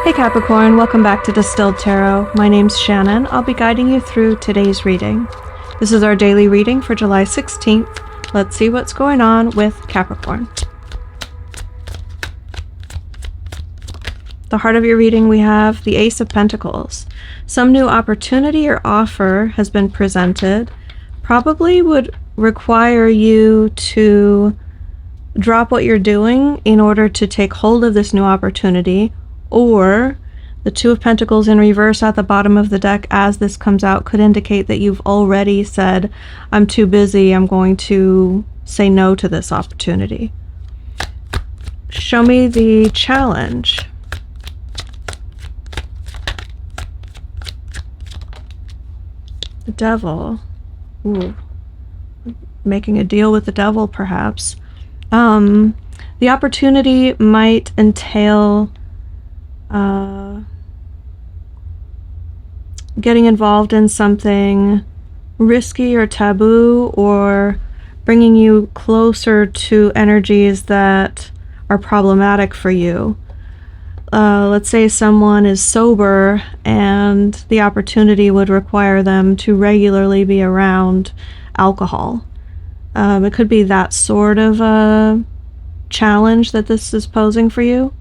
Hey Capricorn, welcome back to Distilled Tarot. My name's Shannon. I'll be guiding you through today's reading. This is our daily reading for July 16th. Let's see what's going on with Capricorn. The heart of your reading, we have the Ace of Pentacles. Some new opportunity or offer has been presented. Probably would require you to drop what you're doing in order to take hold of this new opportunity, or the Two of Pentacles in reverse at the bottom of the deck as this comes out could indicate that you've already said, I'm too busy, I'm going to say no to this opportunity. Show me the challenge. The Devil. Ooh. Making a deal with the devil, perhaps. The opportunity might entail getting involved in something risky or taboo, or bringing you closer to energies that are problematic for you. Let's say someone is sober and the opportunity would require them to regularly be around alcohol. It could be that sort of a challenge that this is posing for you.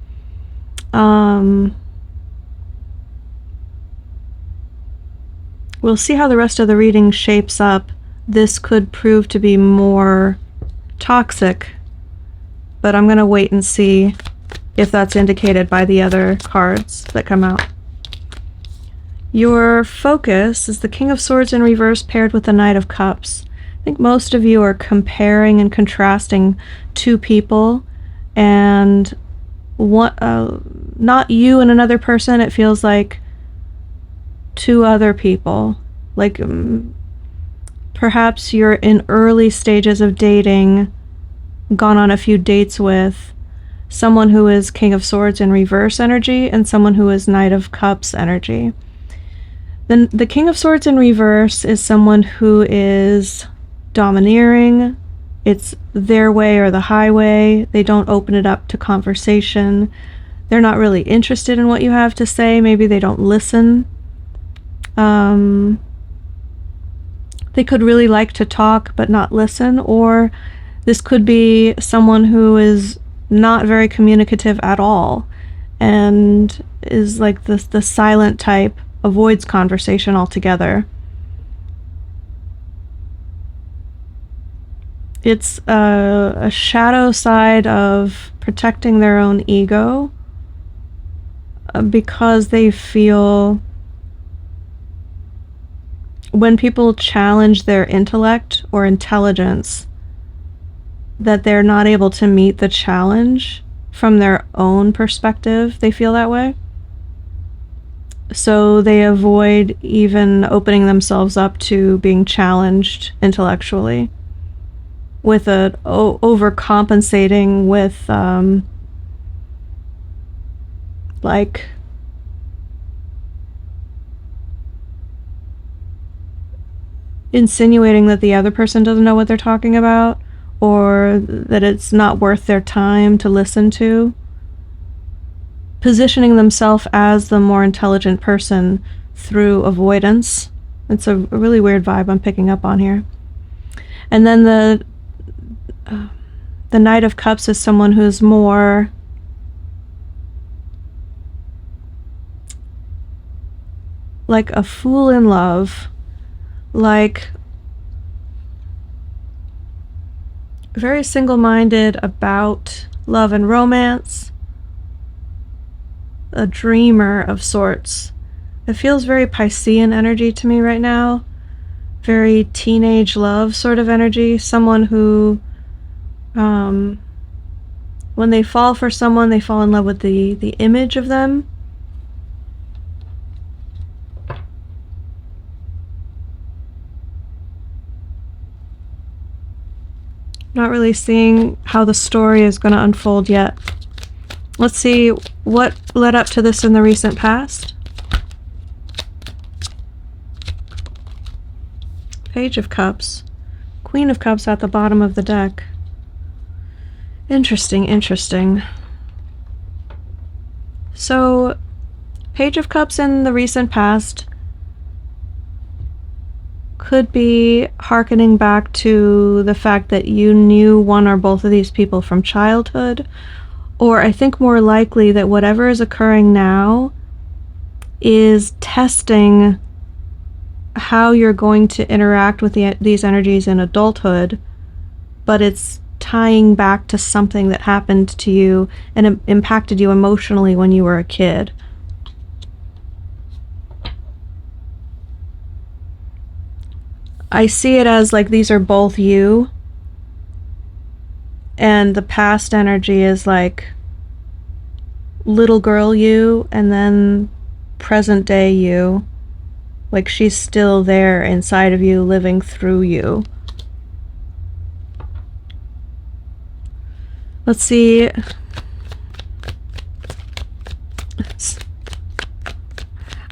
We'll see how the rest of the reading shapes up. This could prove to be more toxic, but I'm going to wait and see if that's indicated by the other cards that come out. Your focus is the King of Swords in reverse paired with the Knight of Cups. I think most of you are comparing and contrasting two people, and not you and another person. It feels like two other people. Like perhaps you're in early stages of dating, gone on a few dates with someone who is King of Swords in reverse energy and someone who is Knight of Cups energy. Then the King of Swords in reverse is someone who is domineering. It's their way or the highway. They don't open it up to conversation. They're not really interested in what you have to say. Maybe they don't listen. They could really like to talk but not listen, or this could be someone who is not very communicative at all and is like the silent type, avoids conversation altogether. It's a shadow side of protecting their own ego because they feel when people challenge their intellect or intelligence that they're not able to meet the challenge from their own perspective. They feel that way. So they avoid even opening themselves up to being challenged intellectually, with overcompensating with like insinuating that the other person doesn't know what they're talking about, or that it's not worth their time to listen to. Positioning themselves as the more intelligent person through avoidance. It's a really weird vibe I'm picking up on here. And then the Knight of Cups is someone who's more like a fool in love, like very single-minded about love and romance, a dreamer of sorts. It feels very Piscean energy to me right now, very teenage love sort of energy, someone who when they fall for someone, they fall in love with the image of them. Not really seeing how the story is going to unfold yet. Let's see what led up to this in the recent past. Page of Cups. Queen of Cups at the bottom of the deck. Interesting, interesting. So Page of Cups in the recent past could be hearkening back to the fact that you knew one or both of these people from childhood, or I think more likely that whatever is occurring now is testing how you're going to interact with these energies in adulthood, but it's tying back to something that happened to you and it impacted you emotionally when you were a kid. I see it as like these are both you, and the past energy is like little girl you, and then present day you. Like she's still there inside of you, living through you. Let's see.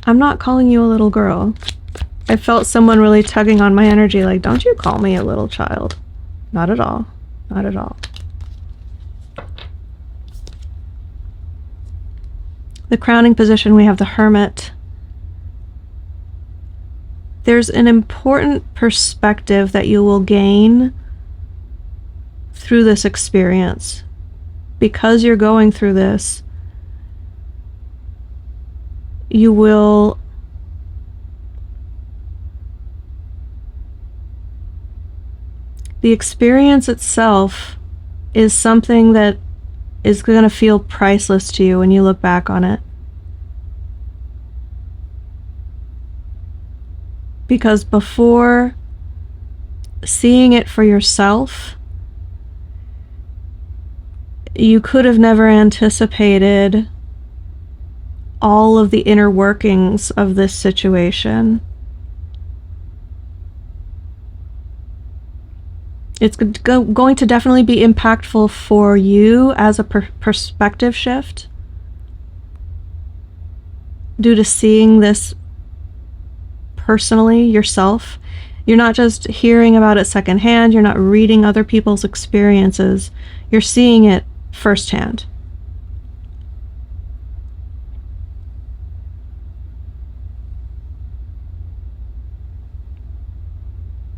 I'm not calling you a little girl. I felt someone really tugging on my energy, like, don't you call me a little child. Not at all. Not at all. The crowning position, we have the Hermit. There's an important perspective that you will gain through this experience. Because you're going through this, you will the experience itself is something that is going to feel priceless to you when you look back on it. Because before seeing it for yourself, you could have never anticipated all of the inner workings of this situation. It's going to definitely be impactful for you as a perspective shift due to seeing this personally yourself. You're not just hearing about it secondhand, you're not reading other people's experiences, you're seeing it firsthand.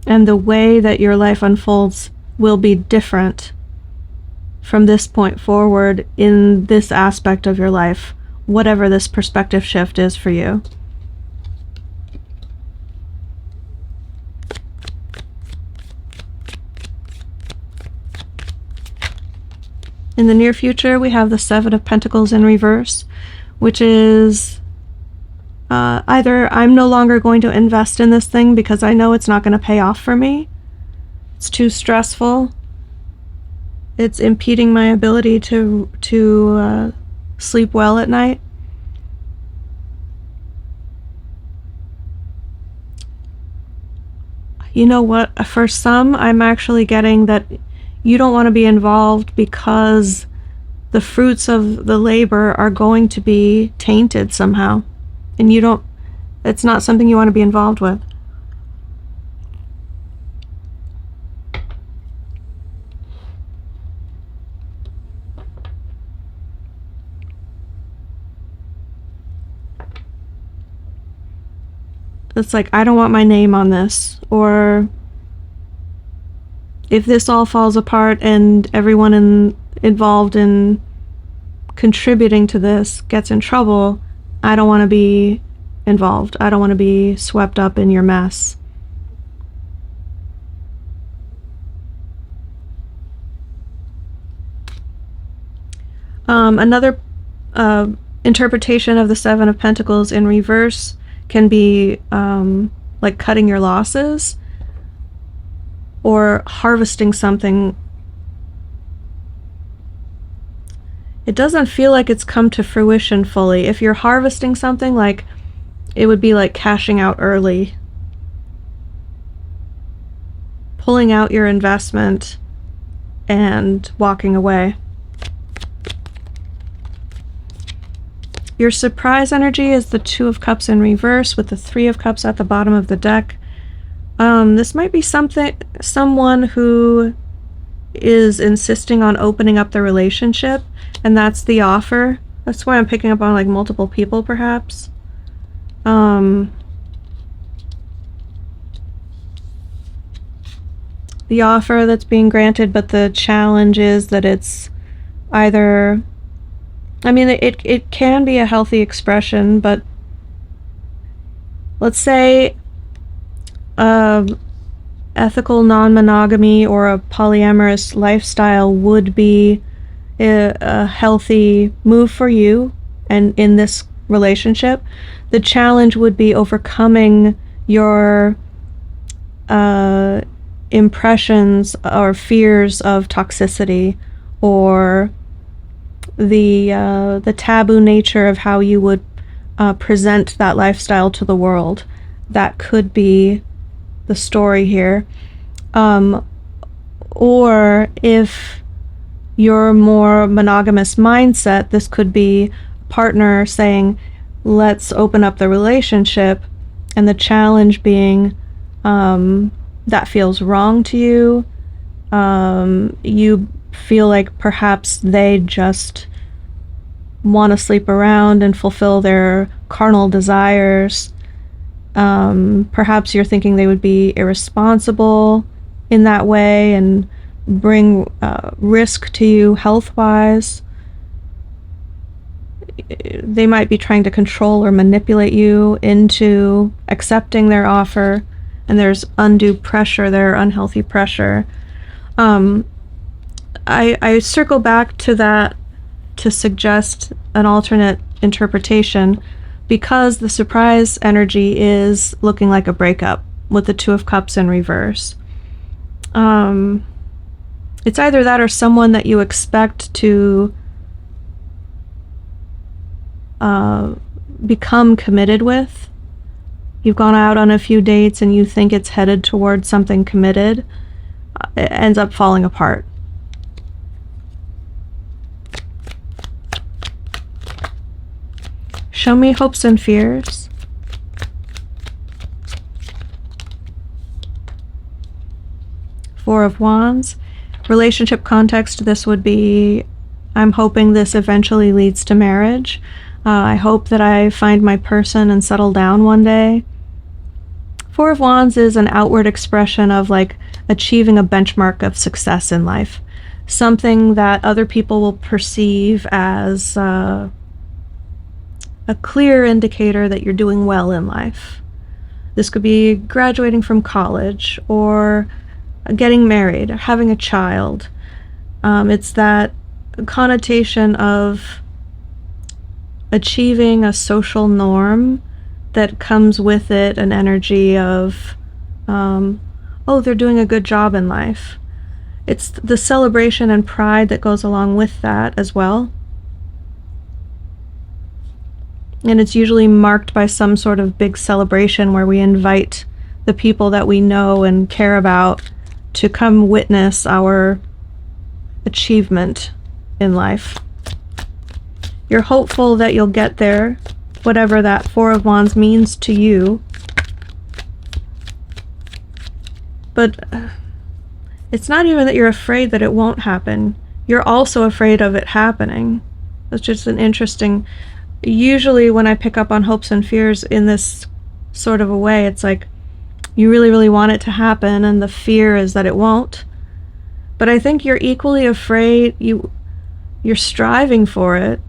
And the way that your life unfolds will be different from this point forward in this aspect of your life, whatever this perspective shift is for you. In the near future, we have the Seven of Pentacles in reverse, which is either I'm no longer going to invest in this thing because I know it's not going to pay off for me. It's too stressful. It's impeding my ability to sleep well at night. You know what? For some, I'm actually getting that you don't want to be involved because the fruits of the labor are going to be tainted somehow. And you don't, it's not something you want to be involved with. It's like, I don't want my name on this, or if this all falls apart and everyone involved in contributing to this gets in trouble, I don't want to be involved. I don't want to be swept up in your mess. Another interpretation of the Seven of Pentacles in reverse can be like cutting your losses or harvesting something. It doesn't feel like it's come to fruition fully. If you're harvesting something, like it would be like cashing out early, pulling out your investment and walking away. Your surprise energy is the Two of Cups in reverse with the Three of Cups at the bottom of the deck. This might be someone who is insisting on opening up the relationship, and that's the offer That's why I'm picking up on like multiple people, perhaps. The offer that's being granted, but the challenge is that it's either, I mean, it can be a healthy expression, but let's say ethical non-monogamy or a polyamorous lifestyle would be a healthy move for you and in this relationship. The challenge would be overcoming your impressions or fears of toxicity, or the taboo nature of how you would present that lifestyle to the world. That could be the story here. Or if you're more monogamous mindset, this could be a partner saying, let's open up the relationship, and the challenge being that feels wrong to you. You feel like perhaps they just want to sleep around and fulfill their carnal desires. Perhaps you're thinking they would be irresponsible in that way and bring risk to you health-wise. They might be trying to control or manipulate you into accepting their offer, and there's undue pressure there, unhealthy pressure. I circle back to that to suggest an alternate interpretation, because the surprise energy is looking like a breakup with the Two of Cups in reverse. It's either that or someone that you expect to become committed with. You've gone out on a few dates and you think it's headed towards something committed. It ends up falling apart. Show me hopes and fears. Four of Wands. Relationship context, this would be, I'm hoping this eventually leads to marriage. I hope that I find my person and settle down one day. Four of Wands is an outward expression of like achieving a benchmark of success in life. Something that other people will perceive as a clear indicator that you're doing well in life. This could be graduating from college, or getting married, or having a child. It's that connotation of achieving a social norm that comes with it an energy of, oh, they're doing a good job in life. It's the celebration and pride that goes along with that as well. And it's usually marked by some sort of big celebration where we invite the people that we know and care about to come witness our achievement in life. You're hopeful that you'll get there, whatever that Four of Wands means to you. But it's not even that you're afraid that it won't happen. You're also afraid of it happening. It's just an interesting... Usually when I pick up on hopes and fears in this sort of a way, it's like you really, really want it to happen, and the fear is that it won't. But I think you're equally afraid, you're striving for it.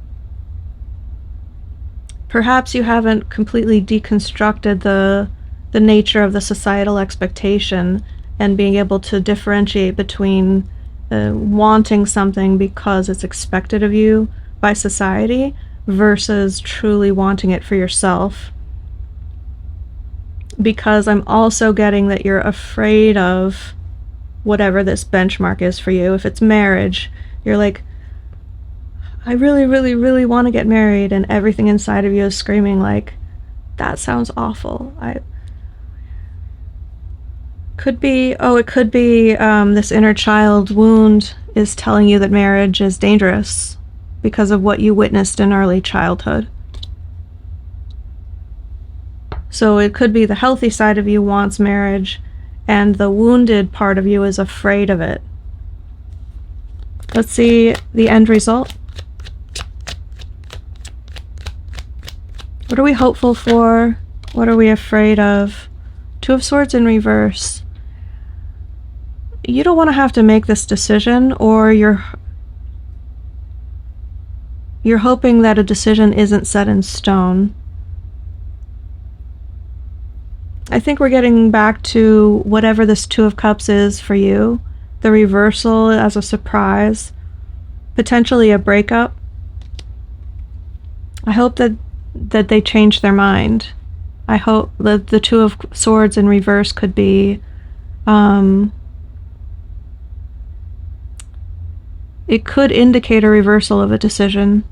Perhaps you haven't completely deconstructed the nature of the societal expectation and being able to differentiate between wanting something because it's expected of you by society versus truly wanting it for yourself. Because I'm also getting that you're afraid of whatever this benchmark is for you. If it's marriage, you're like, I really, really, really want to get married, and everything inside of you is screaming like, that sounds awful. It could be this inner child wound is telling you that marriage is dangerous because of what you witnessed in early childhood. So it could be the healthy side of you wants marriage, and the wounded part of you is afraid of it. Let's see the end result. What are we hopeful for? What are we afraid of? Two of Swords in reverse. You don't want to have to make this decision, or you're hoping that a decision isn't set in stone. I think we're getting back to whatever this Two of Cups is for you. The reversal as a surprise. Potentially a breakup. I hope that they change their mind. I hope that the Two of Swords in reverse could be it could indicate a reversal of a decision,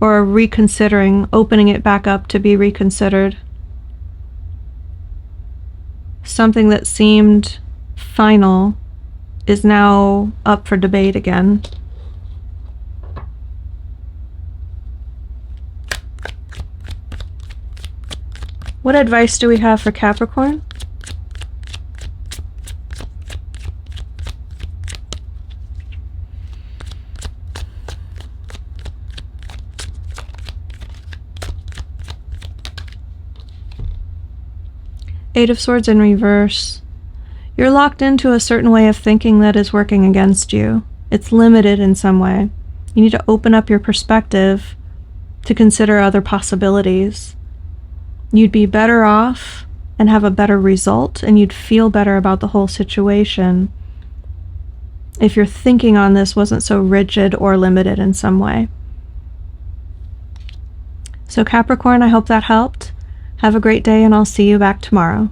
or a reconsidering, opening it back up to be reconsidered. Something that seemed final is now up for debate again. What advice do we have for Capricorn? Eight of Swords in reverse. You're locked into a certain way of thinking that is working against you. It's limited in some way. You need to open up your perspective to consider other possibilities. You'd be better off and have a better result, and you'd feel better about the whole situation if your thinking on this wasn't so rigid or limited in some way. So Capricorn, I hope that helped. Have a great day, and I'll see you back tomorrow.